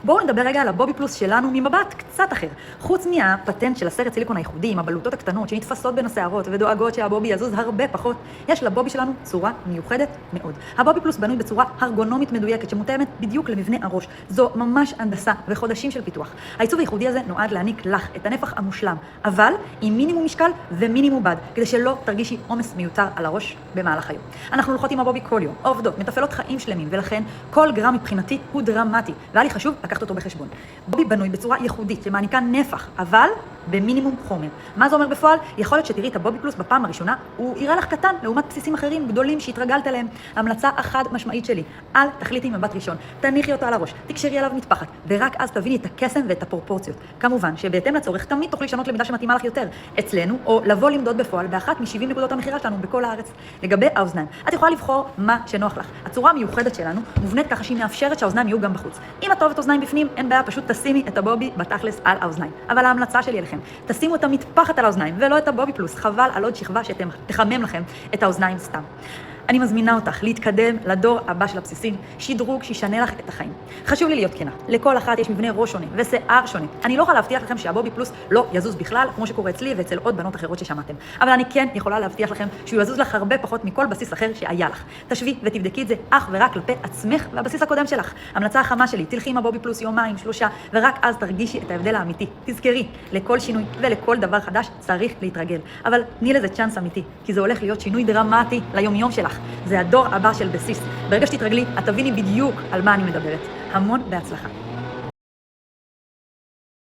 בואו נדבר רגע על הבובי פלוס שלנו ממבט קצת אחר. חוץ מהפטנט של הסרט סיליקון הייחודי עם הבלוטות הקטנות שנתפסות בין השערות ודואגות שהבובי יזוז הרבה פחות, יש לבובי שלנו צורה מיוחדת מאוד. הבובי פלוס בנוי בצורה הרגונומית מדויקת שמותאמת בדיוק למבנה הראש. זו ממש הנדסה וחודשים של פיתוח. העיצוב הייחודי הזה נועד להעניק לך את הנפח המושלם, אבל עם מינימום משקל ומינימום בד, כדי שלא תרגישי עומס מיותר על הראש במהלך היום. אנחנו הולכות עם הבובי כל יום, עובדות, מתפעלות חיים שלמים, ולכן כל גרם מבחינתי הוא דרמטי, והיה לי חשוב לקחת אותו בחשבון. בובי בנוי בצורה ייחודית שמעניקה נפח, אבל במינימום חומר. מה זה אומר בפועל? יכול להיות שתראי את הבובי פלוס בפעם הראשונה, הוא יראה לך קטן לעומת בסיסים אחרים גדולים שהתרגלת אליהם. המלצה החד משמעית שלי, אל תחליטי מבט ראשון, תניחי אותו על הראש, תקשרי עליו מטפחת, ורק אז תביני את הקסם ואת הפרופורציות. כמובן שבהתאם לצורך תמיד תוכלי לשנות למידה שמתאימה לך יותר אצלנו, או לבוא למדוד בפועל באחת מ-70 נקודות המכירה שלנו בכל הארץ. לגבי האוזניים, את יכולה לבחור מה שנוח לך. הצורה המיוחדת שלנו מובנית ככה שהיא מאפשרת שהאוזניים יהיו גם בחוץ. אם את אוהבת אוזניים בפנים, אין בעיה, פשוט תשימי את הבובי בתכלס על האוזניים. אבל ההמלצה שלי אליכם, תשימו את המטפחת על האוזניים ולא את הבובי פלוס, חבל על עוד שכבה שתחמם לכם את האוזניים סתם. אני מזמינה אותך להתקדם לדור הבא של הבסיסים, שדרוג שישנה לך את החיים. חשוב לי להיות כנה, לכל אחת יש מבנה ראש שונה ושיער שונה. אני לא יכולה להבטיח לכם שהבובי פלוס לא יזוז בכלל, כמו שקורה אצלי ואצל עוד בנות אחרות ששמעתם. אבל אני כן יכולה להבטיח לכם שהוא יזוז לך הרבה פחות מכל בסיס אחר שהיה לך. תשווי ותבדקי את זה אך ורק כלפי עצמך והבסיס הקודם שלך. המלצה החמה שלי, תלכי עם הבובי פלוס יומיים, 3, ורק אז תרגישי את ההבדל האמיתי. תזכרי, לכל שינוי ולכל דבר חדש צריך להתרגל. אבל תני לזה צ'אנס אמיתי, כי זה הולך להיות שינוי דרמטי ליום-יום שלך. זה הדור הבא של בסיס. ברגע שתתרגלי, את תביני בדיוק על מה אני מדברת. המון בהצלחה.